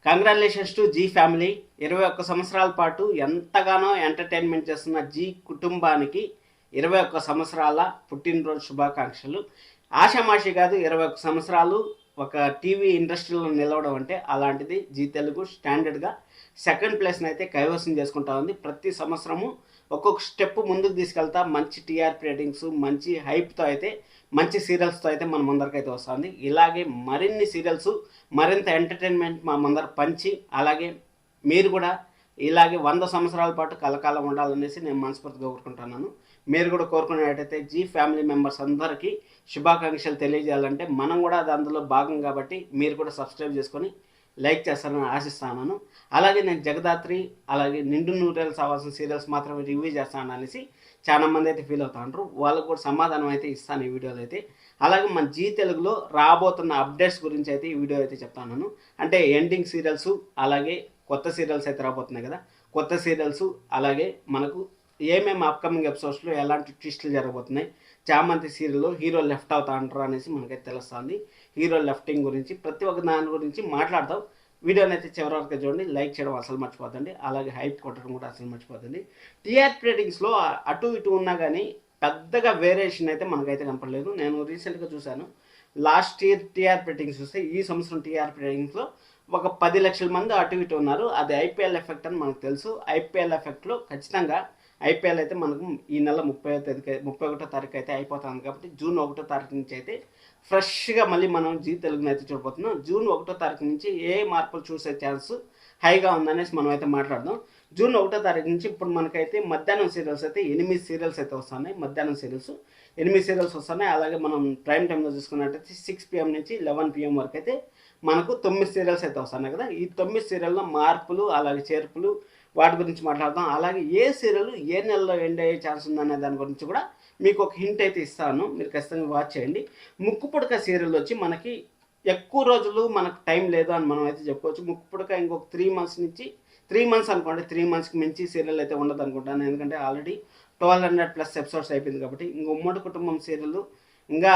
Congratulations to G family. 21 సంవత్సరాల పాటు ఎంతగానో ఎంటర్టైన్మెంట్ చేస్తున్న జీ కుటుంబానికి 21 సంవత్సరాల పుట్టినరోజు శుభాకాంక్షలు. ఆషామాషి కాదు, 21 సంవత్సరాలు ఒక టీవీ ఇండస్ట్రీలో నిలవడం అంటే అలాంటిది. జీ తెలుగు స్టాండర్డ్గా సెకండ్ ప్లేస్ని అయితే కైవసం చేసుకుంటా ఉంది. ప్రతి సంవత్సరము ఒక్కొక్క స్టెప్ ముందుకు తీసుకెళ్తా మంచి టీఆర్పీ రేటింగ్స్, మంచి హైప్తో అయితే, మంచి సీరియల్స్తో అయితే మన ముందరికైతే వస్తుంది. ఇలాగే మరిన్ని సీరియల్స్, మరింత ఎంటర్టైన్మెంట్ మా ముందర పంచి, అలాగే మీరు కూడా ఇలాగే 100 సంవత్సరాల పాటు కలకాలం ఉండాలనేసి నేను మనస్ఫూర్తిగా కోరుకుంటున్నాను. మీరు కూడా కోరుకునేటైతే జీ ఫ్యామిలీ మెంబర్స్ అందరికీ శుభాకాంక్షలు తెలియజేయాలంటే మనం కూడా అది అందులో భాగం కాబట్టి మీరు కూడా సబ్స్క్రైబ్ చేసుకొని లైక్ చేస్తానని ఆశిస్తున్నాను. అలాగే నేను జగదాత్రి, అలాగే నిండు నూరేళ్ళు కావాల్సిన సీరియల్స్ మాత్రమే రివ్యూ చేస్తాను అనేసి చాలామంది అయితే ఫీల్ అవుతా ఉంటారు. వాళ్ళకు కూడా సమాధానం అయితే ఇస్తాను ఈ వీడియోలో అయితే. అలాగే మన జీ తెలుగులో రాబోతున్న అప్డేట్స్ గురించి అయితే ఈ వీడియో అయితే చెప్తాను. అంటే ఎండింగ్ సీరియల్స్, అలాగే కొత్త సీరియల్స్ అయితే రాబోతున్నాయి కదా, కొత్త సీరియల్స్, అలాగే మనకు ఏమేమి అప్కమింగ్ ఎపిసోడ్స్లో ఎలాంటి ట్విస్టులు జరగబోతున్నాయి, చామంతి సీరియల్లో హీరో లెఫ్ట్ అవుతా అంటారు అనేసి మనకైతే తెలుస్తుంది. హీరో లెఫ్టింగ్ గురించి ప్రతి ఒక్క దాని గురించి మాట్లాడతాం. వీడియోని అయితే చివరి వరకు చూడండి. లైక్ చేయడం అసలు మర్చిపోతండి, అలాగే హైప్ కొట్టడం కూడా అసలు మర్చిపోతుంది. టీఆర్పీ రేటింగ్స్లో అటు ఇటు ఉన్నా కానీ పెద్దగా వేరియేషన్ అయితే మనకైతే కనపడలేదు. నేను రీసెంట్గా చూశాను, లాస్ట్ ఇయర్ టీఆర్పీ రేటింగ్స్ చూస్తే ఈ సంవత్సరం టీఆర్పీ రేటింగ్స్లో ఒక 10 లక్షల మంది అటు ఇటు ఉన్నారు. అది ఐపీఎల్ ఎఫెక్ట్ అని మనకు తెలుసు. ఐపీఎల్ ఎఫెక్ట్లో ఖచ్చితంగా ఐపీఎల్ అయితే మనకు ఈ నెల 31వ తారీఖు అయితే అయిపోతుంది కాబట్టి జూన్ 1వ తారీఖు నుంచి అయితే ఫ్రెష్గా మళ్ళీ మనం జీ తెలుగుని అయితే చూడబోతున్నాం. జూన్ 1వ తారీఖు నుంచి ఏ మార్పులు చూసే ఛాన్స్ హైగా ఉందనేసి మనం అయితే మాట్లాడదాం. జూన్ 1వ తారీఖు నుంచి ఇప్పుడు మనకైతే మధ్యాహ్నం సీరియల్స్ అయితే 8 సీరియల్స్ అయితే వస్తున్నాయి. మధ్యాహ్నం సీరియల్స్ 8 సీరియల్స్ వస్తున్నాయి. అలాగే మనం ప్రైమ్ టైంలో చూసుకున్నట్టయితే 6 PM నుంచి 11 PM వరకు అయితే మనకు 9 సీరియల్స్ అయితే వస్తున్నాయి కదా. ఈ 9 సీరియల్లో మార్పులు, అలాగే చేర్పులు, వాటి గురించి మాట్లాడదాం. అలాగే ఏ సీరియల్ ఏ నెలలో ఎండ్ అయ్యే ఛాన్స్ ఉందనే దాని గురించి కూడా మీకు ఒక హింట్ అయితే ఇస్తాను, మీరు ఖచ్చితంగా వాచ్ చేయండి. ముక్కు పుడక సీరియల్ వచ్చి మనకి ఎక్కువ రోజులు మనకు టైం లేదు అని మనం అయితే చెప్పుకోవచ్చు. ముక్కు పుడక ఇంకొక 3 మంత్స్ నుంచి 3 మంత్స్ అనుకోండి, 3 మంత్స్కి మించి సీరియల్ అయితే ఉండదు అనుకుంటాను. ఎందుకంటే ఆల్రెడీ 1200+ ఎపిసోడ్స్ అయిపోయింది కాబట్టి ఇంక ఉమ్మడి కుటుంబం సీరియల్ ఇంకా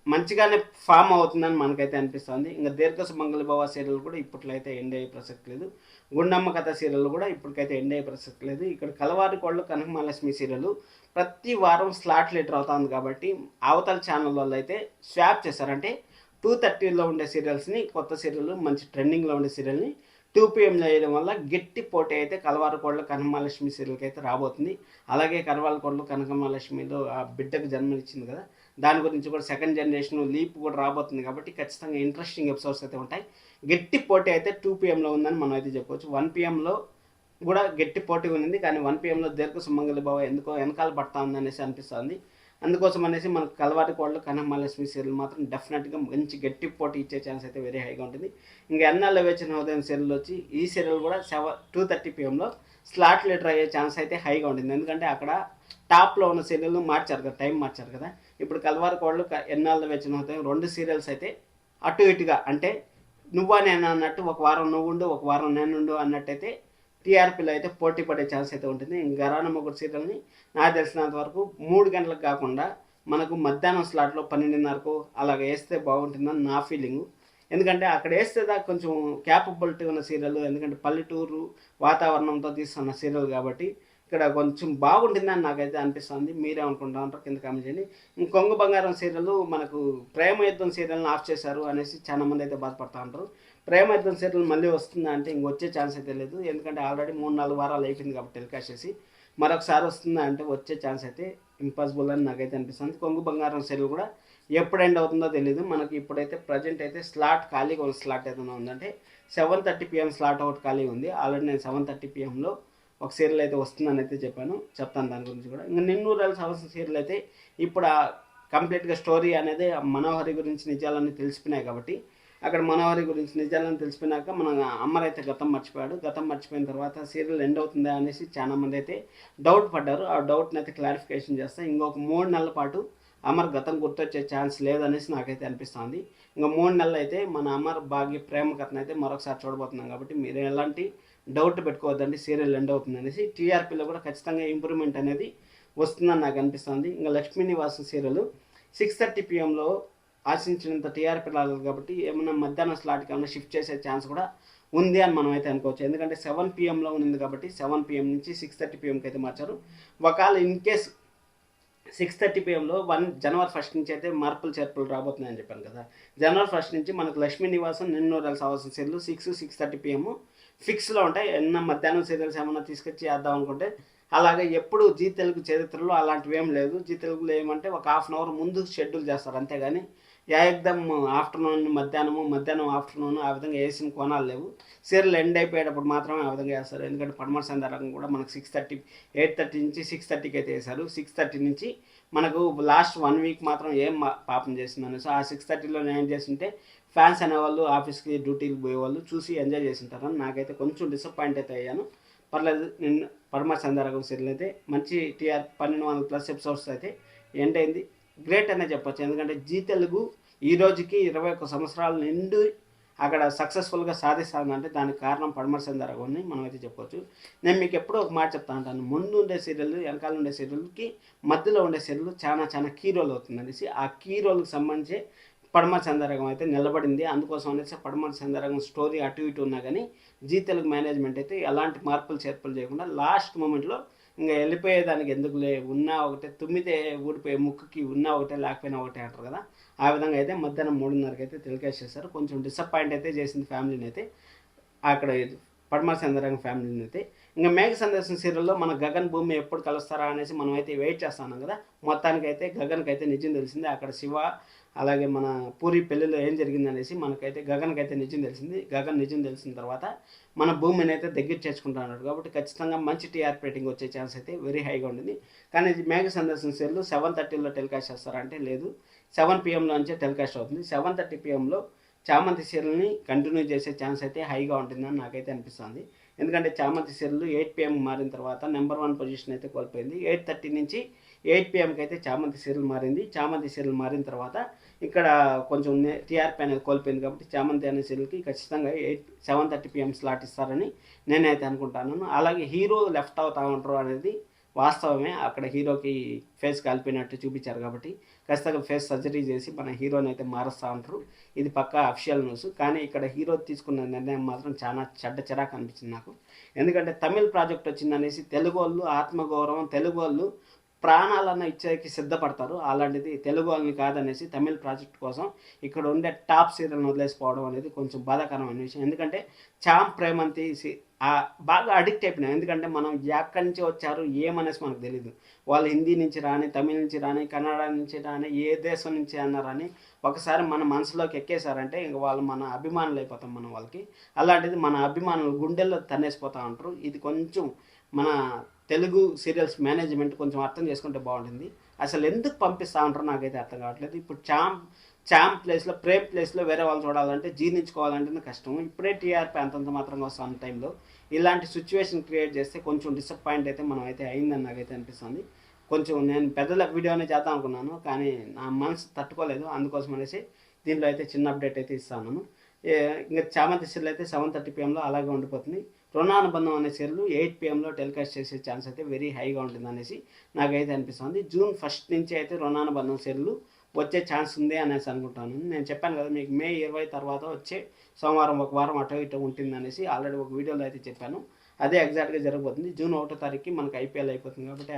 మంచిగానే ఫామ్ అవుతుందని మనకైతే అనిపిస్తుంది. ఇంకా దీర్ఘ సుమంగళి భవ సీరియల్ కూడా ఇప్పట్లో అయితే ఎండ్ అయ్యే ప్రసక్తి లేదు. గుండమ్మ కథ సీరియల్ కూడా ఇప్పటికైతే ఎండ్ అయ్యే ప్రసక్తి లేదు. ఇక్కడ కలవారి కోళ్ళు కనకమహాలక్ష్మి సీరియల్ ప్రతి వారం స్లాట్ లీటర్ అవుతుంది కాబట్టి అవతల ఛానల్ వాళ్ళు అయితే స్వాప్ చేశారంటే 2:30లో ఉండే సీరియల్స్ని, కొత్త సీరియల్ మంచి ట్రెండింగ్లో ఉండే సీరియల్ని 2 PMలో వేయడం వల్ల గట్టి పోటీ అయితే కలవారి కోళ్ళు కనకమహాలక్ష్మి సీరియల్కి అయితే రాబోతుంది. అలాగే కలవారి కోళ్ళు కనకమహాలక్ష్మిలో ఆ బిడ్డకు జన్మనిచ్చింది కదా, దాని గురించి కూడా సెకండ్ జనరేషన్ లీప్ కూడా రాబోతుంది కాబట్టి ఖచ్చితంగా ఇంట్రెస్టింగ్ ఎపిసోడ్స్ అయితే ఉంటాయి. గట్టి పోటీ అయితే 2 PMలో ఉందని మనం అయితే చెప్పవచ్చు. 1 PMలో కూడా గట్టి పోటీ ఉంది, కానీ 1 PMలో దీర్ఘ సుమంగళి భవ ఎందుకో వెనకాల పడతా ఉందనేసి అనిపిస్తుంది. అందుకోసం అనేసి మనకు కలవారి కోళ్ళు కనకమహాలక్ష్మి సీరియల్ మాత్రం డెఫినెట్గా మంచి గట్టి పోటీ ఇచ్చే ఛాన్స్ అయితే వెరీ హైగా ఉంటుంది. ఇంకా ఎన్నాళ్ళు వేచిన ఉదయం సీరియల్ వచ్చి ఈ సీరియల్ కూడా 2:30 PMలో స్లాట్ లీటర్ అయ్యే ఛాన్స్ అయితే హైగా ఉంటుంది. ఎందుకంటే అక్కడ టాప్లో ఉన్న సీరియల్ మార్చారు కదా, టైం మార్చారు కదా. ఇప్పుడు కలవారి కోళ్ళు ఎన్నాళ్ళు వేచిన ఉదయం 2 సీరియల్స్ అయితే అటు ఇటుగా, అంటే నువ్వా నేను అన్నట్టు ఒక వారం నువ్వు ఉండు, ఒక వారం నేనుండు అన్నట్టయితే టీఆర్పీలో అయితే పోటీ పడే ఛాన్స్ అయితే ఉంటుంది. గరాన మొగుడు సీరియల్ని నాకు తెలిసినంత వరకు 3 గంటలకు కాకుండా మనకు మధ్యాహ్నం స్లాట్లో 12:30కు అలాగ వేస్తే బాగుంటుందని నా ఫీలింగు. ఎందుకంటే అక్కడ వేస్తే దాకా కొంచెం క్యాపబిలిటీ ఉన్న సీరియల్, ఎందుకంటే పల్లెటూరు వాతావరణంతో తీస్తున్న సీరియల్ కాబట్టి ఇక్కడ కొంచెం బాగుంటుందని నాకైతే అనిపిస్తుంది. మీరేమనుకుంటా ఉంటారు కింద కామెంట్ చేయండి. కొంగు బంగారం సీరియల్ మనకు ప్రేమ యుద్ధం సీరియల్ని ఆఫ్ చేశారు అనేసి చాలా మంది అయితే బాధపడుతూ ఉంటారు. ప్రేమ యుద్ధం సీరియల్ మళ్ళీ వస్తుందా అంటే ఇంకొచ్చే ఛాన్స్ అయితే లేదు. ఎందుకంటే ఆల్రెడీ 3-4 వారాలు అయిపోయింది కాబట్టి టెలికాస్ట్ చేసి మరొకసారి వస్తుందా అంటే వచ్చే ఛాన్స్ అయితే ఇంపాసిబుల్ అని నాకైతే అనిపిస్తుంది. కొంగు బంగారం సీరియల్ కూడా ఎప్పుడు ఎండ్ అవుతుందో తెలియదు. మనకి ఇప్పుడైతే ప్రజెంట్ అయితే స్లాట్ ఖాళీగా ఉన్న స్లాట్ ఏదైనా ఉందంటే 7:30 PM స్లాట్ ఒకటి ఖాళీ ఉంది. ఆల్రెడీ నేను 7:30 PMలో ఒక సీరియల్ అయితే వస్తుందని అయితే చెప్తాను దాని గురించి కూడా. ఇంకా నిన్నూరేళ్ళు కావాల్సిన సీరియల్ అయితే ఇప్పుడు కంప్లీట్గా స్టోరీ అనేది మనోహరి గురించి నిజాలన్నీ తెలిసిపోయినాయి కాబట్టి అక్కడ మనోహరి గురించి నిజాలను తెలిసిపోయినాక మన అమర్ అయితే గతం మర్చిపోయాడు. గతం మర్చిపోయిన తర్వాత సీరియల్ ఎండ్ అవుతుందా అనేసి చాలా మంది అయితే డౌట్ పడ్డారు. ఆ డౌట్ని అయితే క్లారిఫికేషన్ చేస్తే ఇంకొక 3 నెలల పాటు అమర్ గతం గుర్తొచ్చే ఛాన్స్ లేదనేసి నాకైతే అనిపిస్తుంది. ఇంకా 3 నెలలు అయితే మన అమర్ భాగ్య ప్రేమ కథను అయితే మరొకసారి చూడబోతున్నాం కాబట్టి మీరు ఎలాంటి డౌట్ పెట్టుకోవద్దండి, సీరియల్ ఎండ్ అవుతుంది అనేసి. టీఆర్పీలో కూడా ఖచ్చితంగా ఇంప్రూవ్మెంట్ అనేది వస్తుందని నాకు అనిపిస్తుంది. ఇంకా లక్ష్మీ నివాసం సీరియల్ 6:30 PMలో ఆశించినంత టీఆర్పీ రాలేదు కాబట్టి ఏమన్నా మధ్యాహ్నం స్లాట్కి ఏమైనా షిఫ్ట్ చేసే ఛాన్స్ కూడా ఉంది అని మనం అయితే అనుకోవచ్చు. ఎందుకంటే 7 PM ఉంది కాబట్టి 7 PM నుంచి 6:30 PMకి అయితే మార్చారు. ఒకవేళ ఇన్ కేస్ 6:30 PMలో జనవరి 1 నుంచి అయితే మార్పులు చేర్పులు రాబోతున్నాయని చెప్పాను కదా. జనవరి 1 నుంచి మనకు లక్ష్మీ నివాసం నిన్నూరల్ సావాసం సీరియల్ 6:30 PM ఫిక్స్లో ఉంటాయి. ఏమన్నా మధ్యాహ్నం సీరియల్స్ ఏమన్నా తీసుకొచ్చి వేద్దాం అనుకుంటే అలాగే ఎప్పుడు జీ తెలుగు చరిత్రలో అలాంటివి ఏం లేదు. జీ తెలుగులో ఏమంటే ఒక హాఫ్ అన్ అవర్ ముందు షెడ్యూల్ చేస్తారు అంతేగాని ఏకదమ్ ఆఫ్టర్నూన్ మధ్యాహ్నం ఆఫ్టర్నూన్ ఆ విధంగా వేసిన కోణాలు లేవు. సీరియల్ ఎండ్ అయిపోయేటప్పుడు మాత్రమే ఆ విధంగా వేస్తారు. ఎందుకంటే పడమటి సందర్భంగా కూడా మనకు 8:30 నుంచి 6:30కి అయితే వేశారు. 6:30 నుంచి మనకు లాస్ట్ 1 వీక్ మాత్రం ఏం పాపం చేసిందని. సో ఆ 6:30లో నేను చేస్తుంటే ఫ్యాన్స్ అనేవాళ్ళు ఆఫీస్కి డ్యూటీకి పోయేవాళ్ళు చూసి ఎంజాయ్ చేసింటారని నాకైతే కొంచెం డిసప్పాయింట్ అయితే అయ్యాను. పర్లేదు, నిన్న పడమటి సందర్భం సీరియల్ అయితే మంచి టీఆర్ 1200+ ఎపిసోడ్స్ అయితే ఎండ్ అయింది. గ్రేట్ అనే చెప్పొచ్చు. ఎందుకంటే జీ తెలుగు ఈ రోజుకి 21 సంవత్సరాలు నిండు అక్కడ సక్సెస్ఫుల్గా సాధిస్తుందంటే దానికి కారణం పడమటి సందర్భంని మనం అయితే చెప్పొచ్చు. నేను మీకు ఎప్పుడో ఒక మాట చెప్తా ఉంటాను, ముందు ఉండే సీరియల్ వెనకాల ఉండే సీరియల్కి మధ్యలో ఉండే సీరియల్ చాలా కీ రోల్ అవుతుంది అనేసి. ఆ కీ రోల్కి సంబంధించి పడమటి సందర్భం అయితే నిలబడింది. అందుకోసం అనేసి పడమటి సందర్భం స్టోరీ అటు ఇటు ఉన్నా కానీ జీ తెలుగు మేనేజ్మెంట్ అయితే ఎలాంటి మార్పులు చేర్పులు చేయకుండా లాస్ట్ మూమెంట్లో ఇంకా వెళ్ళిపోయేదానికి ఎందుకులే, ఉన్నా ఒకటే, తుమ్మితే ఊడిపోయే ముక్కుకి ఉన్నా ఒకటే లేకపోయినా ఒకటే అంటారు కదా. ఆ విధంగా అయితే మధ్యాహ్నం 3:30కి అయితే టెలికాస్ట్ చేశారు. కొంచెం డిసప్పాయింట్ అయితే చేసింది ఫ్యామిలీని అయితే, అక్కడ పడమటి సందర్భం ఫ్యామిలీని అయితే. ఇంకా మేఘ సందర్శన సీరియల్లో మన గగన్ భూమి ఎప్పుడు కలుస్తారా అనేసి మనం అయితే వెయిట్ చేస్తున్నాం కదా. మొత్తానికైతే గగన్కి అయితే నిజం తెలిసింది. అక్కడ శివ అలాగే మన పూరి పెళ్ళిలో ఏం జరిగింది అనేసి మనకైతే గగన్కి అయితే నిజం తెలిసింది. గగన్ నిజం తెలిసిన తర్వాత మన భూమిని అయితే దగ్గర చేర్చుకుంటున్నాడు కాబట్టి ఖచ్చితంగా మంచి టీఆర్పీ రేటింగ్ వచ్చే ఛాన్స్ అయితే వెరీ హైగా ఉంటుంది. కానీ మేఘ సందర్శన సీరియల్ 7:30లో టెలికాస్ట్ చేస్తారంటే లేదు, 7 PM నుంచే టెలికాస్ట్ అవుతుంది. 7:30 PMలో చామంతి సీరియల్ని కంటిన్యూ చేసే ఛాన్స్ అయితే హైగా ఉంటుందని నాకైతే అనిపిస్తుంది. ఎందుకంటే చామంతి సీరియల్ 8 PM మారిన తర్వాత నెంబర్ 1 పొజిషన్ అయితే కోల్పోయింది. 8:30 నుంచి 8 PMకి అయితే చామంతి సీరియల్ మారింది. చామంతి సీరియల్ మారిన తర్వాత ఇక్కడ కొంచెం టీఆర్పీ అనేది కోల్పోయింది కాబట్టి చామంతి అనే సీరియల్కి ఖచ్చితంగా 7:30 PM స్లాట్ ఇస్తారని నేనైతే అనుకుంటాను. అలాగే హీరో లెఫ్ట్ అవుతా ఉంటారు అనేది వాస్తవమే. అక్కడ హీరోకి ఫేస్ కాలిపోయినట్టు చూపించారు కాబట్టి ఖచ్చితంగా ఫేస్ సర్జరీ చేసి మన హీరోని అయితే మారుస్తూ ఉంటారు. ఇది పక్కా అఫిషియల్ న్యూస్. కానీ ఇక్కడ హీరో తీసుకున్న నిర్ణయం మాత్రం చాలా చిరాకు అనిపించింది నాకు. ఎందుకంటే తమిళ్ ప్రాజెక్ట్ వచ్చిందనేసి తెలుగు వాళ్ళు ఆత్మగౌరవం, తెలుగు వాళ్ళు ప్రాణాలన్న ఇచ్చేకి సిద్ధపడతారు. అలాంటిది తెలుగు వాళ్ళని కాదనేసి తమిళ్ ప్రాజెక్ట్ కోసం ఇక్కడ ఉండే టాప్ సీరియల్ని వదిలేసిపోవడం అనేది కొంచెం బాధాకరమైన విషయం. ఎందుకంటే చామ్ ప్రేమంతి బాగా అడిక్ట్ అయిపోయినాం. ఎందుకంటే మనం ఎక్కడి నుంచి వచ్చారు ఏమనేసి మనకు తెలియదు. వాళ్ళు హిందీ నుంచి రాని, తమిళ నుంచి రాని, కన్నడ నుంచి రాని, ఏ దేశం నుంచి అన్నారని ఒకసారి మన మనసులోకి ఎక్కేశారంటే ఇంక వాళ్ళు మన అభిమానులు అయిపోతాం మనం వాళ్ళకి. అలాంటిది మన అభిమానులు గుండెల్లో తన్నేసిపోతూ ఉంటారు. ఇది కొంచెం మన తెలుగు సీరియల్స్ మేనేజ్మెంట్ కొంచెం అర్థం చేసుకుంటే బాగుంటుంది. అసలు ఎందుకు పంపిస్తూ ఉంటారో నాకైతే అర్థం కావట్లేదు. ఇప్పుడు చామ్ ప్లేస్లో, ప్రేమ్ ప్లేస్లో వేరే వాళ్ళు చూడాలంటే జీర్ణించుకోవాలంటే కష్టం. ఇప్పుడే టీఆర్పీ అంతంత మాత్రంగా వస్తున్న టైంలో ఇలాంటి సిచ్యువేషన్ క్రియేట్ చేస్తే కొంచెం డిసప్పాయింట్ అయితే మనం అయితే అయిందని నాకైతే అనిపిస్తుంది. కొంచెం నేను పెద్దల వీడియోనే చేద్దాం అనుకున్నాను కానీ నా మనసు తట్టుకోలేదు. అందుకోసం అనేసి దీంట్లో అయితే చిన్న అప్డేట్ అయితే ఇస్తాను. ఇంకా చామంతి సీరియల్ అయితే 7:30 PMలో అలాగే ఉండిపోతుంది. రుణానుబంధం అనే సీరియల్ 8 PMలో టెలికాస్ట్ చేసే ఛాన్స్ అయితే వెరీ హైగా ఉంటుంది అనేసి నాకైతే అనిపిస్తుంది. జూన్ 1 నుంచి అయితే రుణానుబంధం సీరియల్ వచ్చే ఛాన్స్ ఉంది అనేసి అనుకుంటాను. నేను చెప్పాను కదా మీకు మే 20 తర్వాత వచ్చే సోమవారం ఒక వారం అటు ఇటు ఉంటుంది అనేసి ఆల్రెడీ ఒక వీడియోలో అయితే చెప్పాను. అదే ఎగ్జాక్ట్గా జరగబోతుంది. జూన్ 1వ తారీఖుకి మనకు ఐపీఎల్ అయిపోతుంది కాబట్టి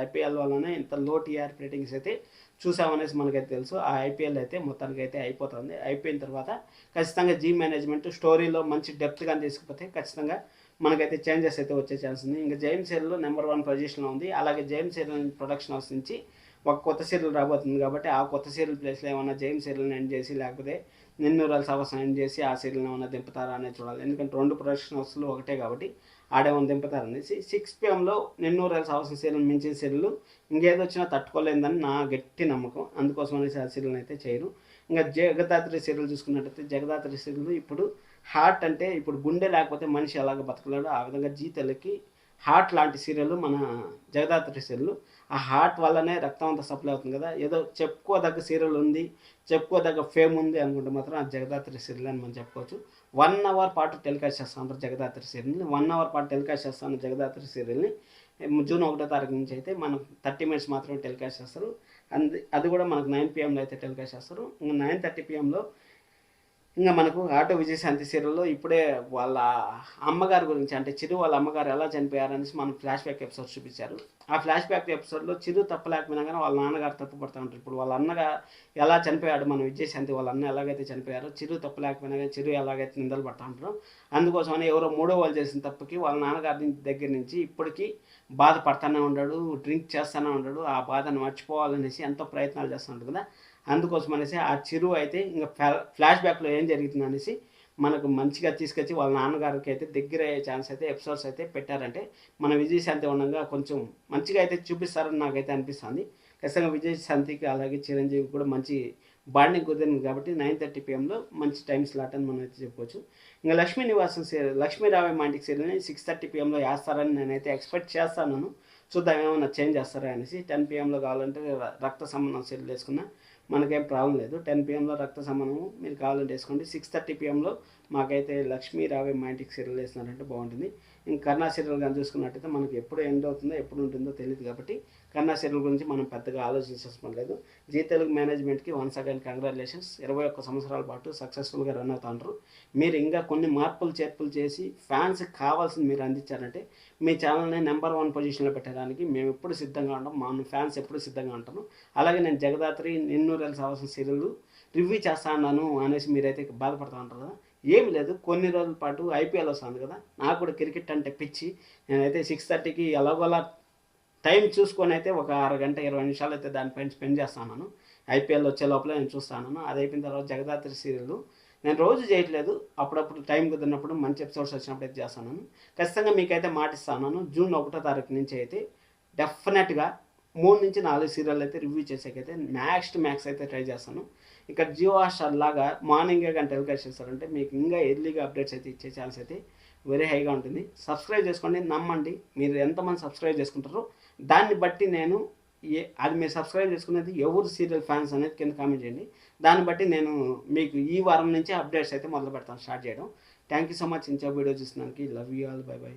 ఐపీఎల్ వల్లనే ఇంత లో టీఆర్పీ రేటింగ్స్ అయితే చూసామనేసి మనకైతే తెలుసు. ఆ ఐపీఎల్ అయితే మొత్తానికి అయితే అయిపోతుంది. అయిపోయిన తర్వాత ఖచ్చితంగా జీ మేనేజ్మెంట్ స్టోరీలో మంచి డెప్త్గా తీసుకుపోతే ఖచ్చితంగా మనకైతే చేంజెస్ అయితే వచ్చే ఛాన్స్ ఉంది. ఇంకా జైమ్ సీరియల్ నెంబర్ 1 పొజిషన్లో ఉంది. అలాగే జైమ్ సీరియల్ ప్రొడక్షన్ హౌస్ నుంచి ఒక కొత్త సీరియల్ రాబోతుంది కాబట్టి ఆ కొత్త సీరియల్ ప్లేస్లో ఏమన్నా జైమ్ సీరియల్ని ఎండ్ చేసి లేకపోతే నిన్నూరల్ సావాసం ఎండ్ చేసి ఆ సీరియల్ని ఏమన్నా దింపుతారా అనేది చూడాలి. ఎందుకంటే 2 ప్రొడక్షన్ హౌస్లు ఒకటే కాబట్టి ఆడేమన్నా దింపుతారనేసి 6 PMలో నిన్నూరల్ సావాసం సీరియల్ మించిన సీరియల్ ఇంకేదో వచ్చినా తట్టుకోలేదని నా గట్టి నమ్మకం. అందుకోసం అనేసి ఆ సీరియల్ అయితే చేయరు. ఇంకా జగదాత్రి సీరియల్ చూసుకున్నట్టయితే జగదాత్రి సీరియల్ ఇప్పుడు హార్ట్ అంటే ఇప్పుడు గుండె లేకపోతే మనిషి ఎలాగ బతకలేడు ఆ విధంగా జీ తెలుగుకి హార్ట్ లాంటి సీరియల్ మన జగదాత్రి సీరియల్. ఆ హార్ట్ వల్లనే రక్తం అంతా సప్లై అవుతుంది కదా. ఏదో చెప్పుకోదగ్గ సీరియల్ ఉంది, చెప్పుకోదగ్గ ఫేమ్ ఉంది అనుకుంటే మాత్రం ఆ జగదాత్రి సీరియల్ అని మనం చెప్పుకోవచ్చు. 1 అవర్ పాటు టెలికాస్ట్ చేస్తూ ఉంటారు జగదాత్రి సీరియల్ని. 1 అవర్ పాటు టెలికాస్ట్ చేస్తాను జగదాత్రి సీరియల్ని. జూన్ 1వ తారీఖు నుంచి అయితే మనం 30 minutes మాత్రమే టెలికాస్ట్ చేస్తారు. అది కూడా మనకు 9 PM అయితే టెలికాస్ట్ చేస్తారు. ఇంకా 9:30 PM ఇంకా మనకు ఆటో విజయశాంతి సీరియల్లో ఇప్పుడే వాళ్ళ అమ్మగారి గురించి, అంటే చిరు వాళ్ళ అమ్మగారు ఎలా చనిపోయారనేసి మనం ఫ్లాష్ బ్యాక్ ఎపిసోడ్ చూపించారు. ఆ ఫ్లాష్ బ్యాక్ ఎపిసోడ్లో చిరు తప్పలేకపోయినా కానీ వాళ్ళ నాన్నగారు తప్పు పడుతూ ఉంటారు. ఇప్పుడు వాళ్ళ అన్నగా ఎలా చనిపోయాడు, మన విజయశాంతి వాళ్ళ అన్న ఎలాగైతే చనిపోయారో చిరు తప్పలేకపోయినా కానీ చిరు ఎలాగైతే నిందలు పడుతూ ఉంటారో, అందుకోసమని ఎవరో మూడో వాళ్ళు చేసిన తప్పుకి వాళ్ళ నాన్నగారి దగ్గర నుంచి ఇప్పటికీ బాధపడుతూనే ఉన్నాడు, డ్రింక్ చేస్తూనే ఉన్నాడు. ఆ బాధను మర్చిపోవాలనేసి ఎంతో ప్రయత్నాలు చేస్తున్నాడు కదా. అందుకోసం అనేసి ఆ చిరు అయితే ఇంకా ఫ్లాష్ బ్యాక్లో ఏం జరుగుతుంది అనేసి మనకు మంచిగా తీసుకొచ్చి వాళ్ళ నాన్నగారికి అయితే దగ్గర అయ్యే ఛాన్స్ అయితే ఎపిసోడ్స్ అయితే పెట్టారంటే మన విజయశాంతి ఉండగా కొంచెం మంచిగా అయితే చూపిస్తారని నాకైతే అనిపిస్తుంది. ఖచ్చితంగా విజయశాంతికి అలాగే చిరంజీవి కూడా మంచి బాండింగ్ కుదిరింది కాబట్టి 9:30 PM మంచి టైం స్లాట్ అని మనం అయితే చెప్పుకోవచ్చు. ఇంకా లక్ష్మీ నివాసం సీరియల్, లక్ష్మీ రావే మా ఇంటికి సీరియల్ని 6:30 PM వేస్తారని నేనైతే ఎక్స్పెక్ట్ చేస్తాను. చూద్దాం ఏమన్నా చేంజ్ చేస్తారా అనేసి. 10 PM కావాలంటే రక్త సంబంధం సీరియల్ వేసుకున్నా మనకేం ప్రాబ్లం లేదు. 10 PM రక్త సంబంధం మీరు కావాలంటే వేసుకోండి. 6:30 PM మాకైతే లక్ష్మీ రావే మా ఇంటికి సీరియల్ వేసినారంటే బాగుంటుంది. ఇంకా కర్ణా సీరియల్ కానీ చూసుకున్నట్టయితే మనకి ఎప్పుడు ఎండ్ అవుతుందో ఎప్పుడు ఉంటుందో తెలియదు కాబట్టి కర్ణా సీరియల్ గురించి మనం పెద్దగా ఆలోచించాల్సిన లేదు. జీ తెలుగు మేనేజ్మెంట్కి వన్స్ అగైన్ కంగ్రాచులేషన్స్. 21 సంవత్సరాల పాటు సక్సెస్ఫుల్గా రన్ అవుతాంటారు. మీరు ఇంకా కొన్ని మార్పులు చేర్పులు చేసి ఫ్యాన్స్కి కావాల్సింది మీరు అందించారంటే మీ ఛానల్ని నెంబర్ 1 పొజిషన్లో పెట్టడానికి మేము ఎప్పుడు సిద్ధంగా ఉంటాం, మా ఫ్యాన్స్ ఎప్పుడు సిద్ధంగా ఉంటాము. అలాగే నేను జగదాత్రి నిన్నూరేళ్ళు సావాల్సిన సీరియల్ రివ్యూ చేస్తా అన్నాను అనేసి మీరైతే బాధపడుతూ ఉంటారు కదా. ఏమి లేదు, కొన్ని రోజుల పాటు IPL వస్తుంది కదా, నాకు కూడా క్రికెట్ అంటే పిచ్చి. నేనైతే 6:30కి ఎలాగోలా టైం చూసుకొని అయితే ఒక అరగంట 20 నిమిషాలు అయితే దానిపైన స్పెండ్ చేస్తాను. IPL వచ్చే లోపల నేను చూస్తాను. అది అయిపోయిన తర్వాత జగదాత్రి సీరియల్ నేను రోజు చేయట్లేదు, అప్పుడప్పుడు టైం కుదిరినప్పుడు మంచి ఎపిసోడ్స్ వచ్చినప్పుడు అయితే చేస్తాను. ఖచ్చితంగా మీకైతే మాటిస్తాను, జూన్ 1వ తారీఖు నుంచి అయితే డెఫినెట్గా 3 నుంచి 4 సీరియల్ అయితే రివ్యూ చేసేకైతే మ్యాక్స్ అయితే ట్రై చేస్తాను. ఇక్కడ జియో హాట్‌స్టార్ లాగా మార్నింగే కానీ టెలికాస్ట్ చేస్తారంటే మీకు ఇంకా ఎర్లీగా అప్డేట్స్ అయితే ఇచ్చే ఛాన్స్ అయితే వెరీ హైగా ఉంటుంది. సబ్స్క్రైబ్ చేసుకోండి, నమ్మండి. మీరు ఎంతమంది సబ్స్క్రైబ్ చేసుకుంటారో దాన్ని బట్టి నేను అది మీరు సబ్స్క్రైబ్ చేసుకునేది ఎవరు సీరియల్ ఫ్యాన్స్ అనేది కింద కామెంట్ చేయండి. దాన్ని బట్టి నేను మీకు ఈ వారం నుంచి అప్డేట్స్ అయితే మొదలు పెడతాను, స్టార్ట్ చేయడం. Thank you so much. ఇంకో వీడియో చూసినందుకు. Love you all, by by.